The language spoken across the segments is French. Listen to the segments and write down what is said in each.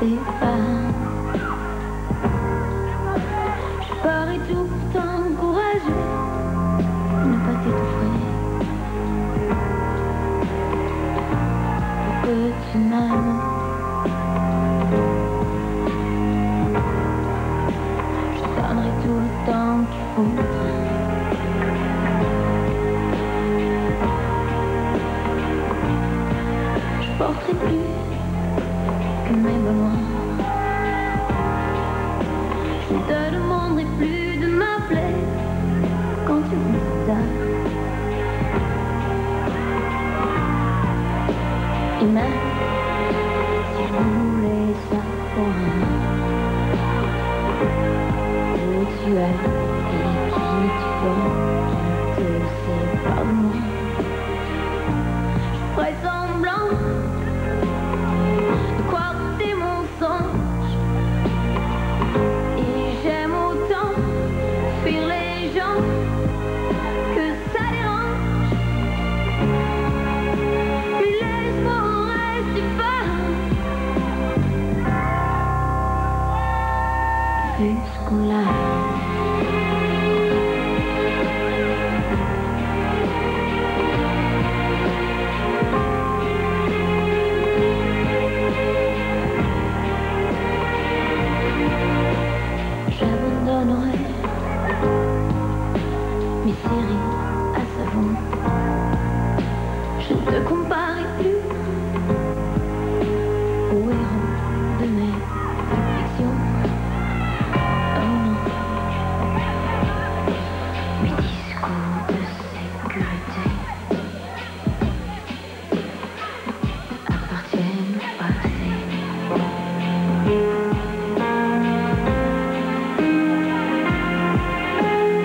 rester femme. Je parie tout pourtant courageux, ne pas t'étouffer, pour que tu m'aimes. Je donnerai tout le temps qu'il faut. Je porterai plus que mes besoins. Je ne te demanderai plus de m'appeler quand tu voudras. Et même si vous voulez savoir où tu es et qui tu es, qui te sépare de moi, je ferai semblant de croire que t'es mon songe. Et j'aime autant fuir les gens que ça dérange. Mais laisse-moi rester femme, puisqu'on l'a. J'abandonnerai mes séries à savon. Je ne te comparerai plus aux héros de mes fictions. Oh non, mes discours de sécurité appartiennent au passé.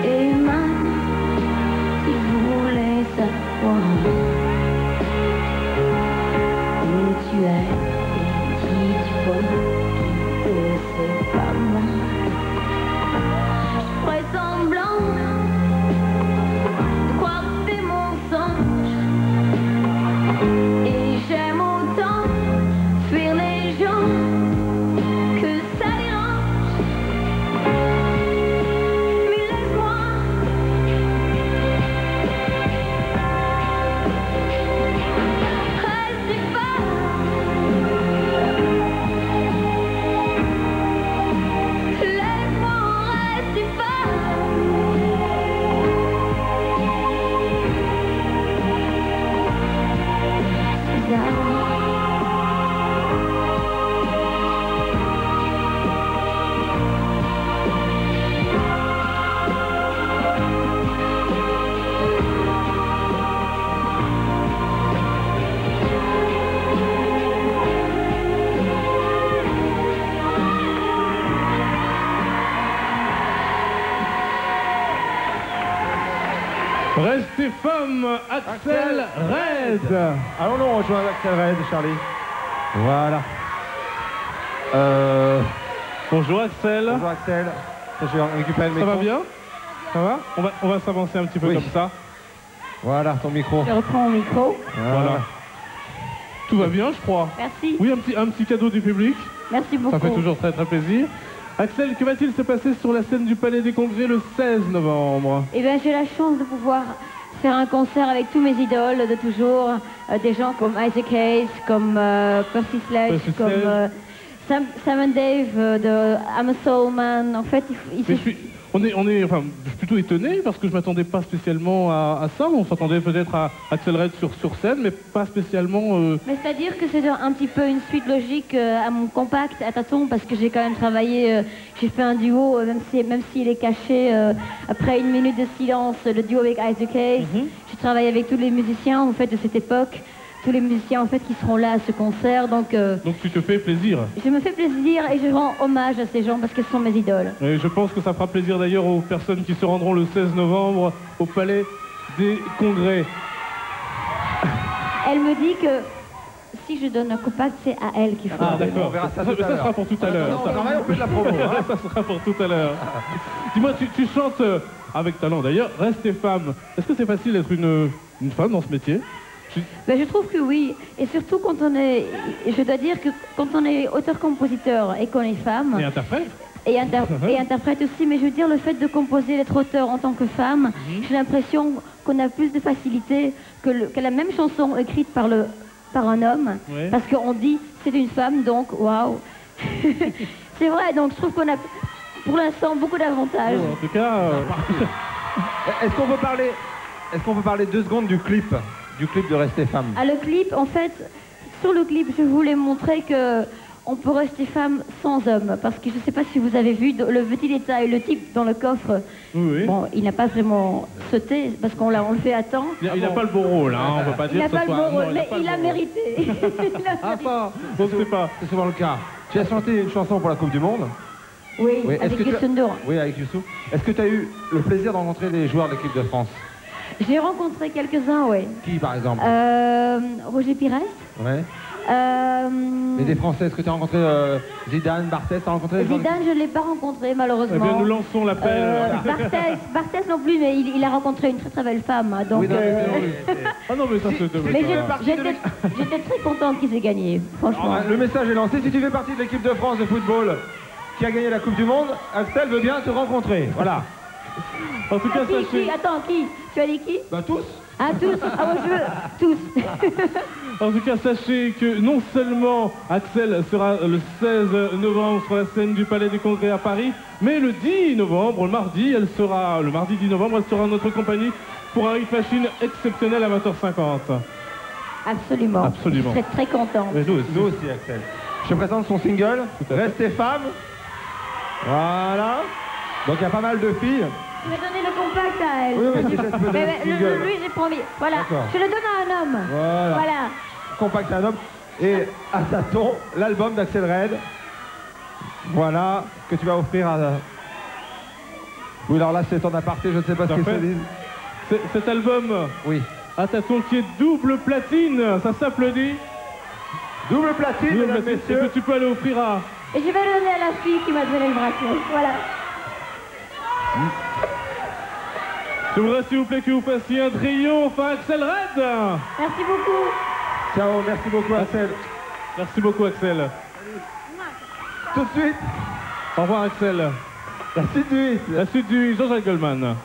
Et même si vous voulez savoir où tu es et qui tu vois, qui te sépare de moi, je ferai semblant de croire que t'es mon songe. Et j'aime autant fuir les gens que ça dérange. Mais laisse-moi rester femme. Laisse-moi rester femme. Suzanne. Restez femme, Axel Red. Allons nous rejoindre Axel Red, Charlie. Voilà. Bonjour Axel. Bonjour Axel. Je vais récupérer le Ça micro. va bien? Ça va? On va s'avancer un petit peu Oui. comme ça. Voilà, ton micro. Je reprends mon micro. Voilà. Tout va bien, je crois. Merci. Oui, un petit cadeau du public. Merci beaucoup. Ça fait toujours très très plaisir. Axel, que va-t-il se passer sur la scène du Palais des Congrès le 16 novembre? Eh bien, j'ai la chance de pouvoir faire un concert avec tous mes idoles de toujours, des gens comme Isaac Hayes, comme Percy Sledge, Percy comme Sledge. Sam and Dave de I'm a Soul Man. En fait, Mais on est enfin, je suis plutôt étonné parce que je m'attendais pas spécialement à ça. On s'attendait peut-être à Axel Red sur scène, mais pas spécialement. Mais c'est-à-dire que c'est un petit peu une suite logique à mon compact à tâtons parce que j'ai quand même travaillé, j'ai fait un duo, même s'il est caché après une minute de silence, le duo avec Isaac Hayes. J'ai travaillé avec tous les musiciens en fait de cette époque. Tous les musiciens en fait qui seront là à ce concert, donc tu te fais plaisir. Je me fais plaisir et je rends hommage à ces gens parce qu'ils sont mes idoles. Et je pense que ça fera plaisir d'ailleurs aux personnes qui se rendront le 16 novembre au Palais des Congrès. Elle me dit que si je donne un compact, c'est à elle qu'il faut. Ah d'accord, On verra ça ça tout à l'heure. sera pour tout à l'heure. Non, on fait de la promo. Hein. Ça sera pour tout à l'heure. Dis-moi, tu chantes avec talent d'ailleurs, Restez femme. Est-ce que c'est facile d'être une femme dans ce métier? Ben, je trouve que oui. Et surtout quand on est... Je dois dire que quand on est auteur-compositeur et qu'on est femme... Et interprète. Et interprète aussi, mais je veux dire, le fait de composer, d'être auteur en tant que femme, j'ai l'impression qu'on a plus de facilité que la même chanson écrite par un homme, Ouais. parce qu'on dit c'est une femme, donc waouh. C'est vrai, donc je trouve qu'on a pour l'instant beaucoup d'avantages. Bon, en tout cas, Est-ce qu'on peut parler 2 secondes du clip de Rester Femme? Ah, le clip, en fait, sur le clip, je voulais montrer que on peut rester femme sans homme, parce que je ne sais pas si vous avez vu le petit détail, le type dans le coffre. oui. Bon, il n'a pas vraiment sauté, parce on le fait à temps. Il n'a pas le beau rôle, hein, on ne peut pas Il dire n'a que ce pas le soit... beau rôle, non, mais pas le il a beau mérité. Il a Ah mérité. ça, on ne sait pas. C'est souvent le cas. Tu as chanté une chanson pour la Coupe du Monde? Oui, Oui, est-ce avec que tu as- Youssou N'Dour. Oui, avec Youssou. Est-ce que tu as eu le plaisir de rencontrer des joueurs de l'équipe de France? J'ai rencontré quelques-uns, oui. Qui, par exemple? Roger Pires. Ouais. Mais des Français, est-ce que tu as rencontré Zidane, Barthez? Tu as rencontré des joueurs de Zidane, je ne l'ai pas rencontré, Eh malheureusement. bien, nous lançons l'appel. Barthez non plus, mais il a rencontré une très très belle femme. Hein, donc, Oui, non, Ah non, mais ça, c'est... mais j'étais très contente qu'ils aient gagné, franchement. Le message est lancé. Si tu fais partie de l'équipe de France de football qui a gagné la Coupe du Monde, Axel veut bien te rencontrer. Voilà. En tout cas, Qui sachez... Attends, qui? Tu as dit qui? Bah tous. Ah, tous. Ah, moi, je veux tous. En tout cas, sachez que non seulement Axel sera le 16 novembre sur la scène du Palais des Congrès à Paris, mais le 10 novembre, le mardi 10 novembre, elle sera en notre compagnie pour un Hit Machine exceptionnel amateur 50. Absolument. Absolument. Je serais très contente. Mais nous aussi. Nous aussi, Axel. Je te présente son single, Tout à fait. Restez femme. Voilà. Donc il y a pas mal de filles. Je vais donner le compact à elle. Oui, oui, si, je peux donner le single. Lui, j'ai promis. Voilà. D'accord. Je le donne à un homme. Voilà. Compact un homme. Et à tâtons, l'album d'Axel Red. Voilà, que tu vas offrir à... Oui, alors là, c'est ton aparté, je ne sais pas ce qu'ils se Parfait. disent. Cet album, Oui. à tâtons, qui est double platine, ça s'applaudit. Double platine, Double mesdames, platine. Et messieurs. que tu peux aller offrir à... Et je vais le donner à la fille qui m'a donné le bracelet. Voilà. J'aimerais s'il vous plaît que vous fassiez un triomphe à Axel Red. Merci beaucoup. Ciao, merci beaucoup, Axel. Merci beaucoup Axel. Tout de suite, Au revoir Axel. la suite du hit. La suite du Jean-Jacques Goldman.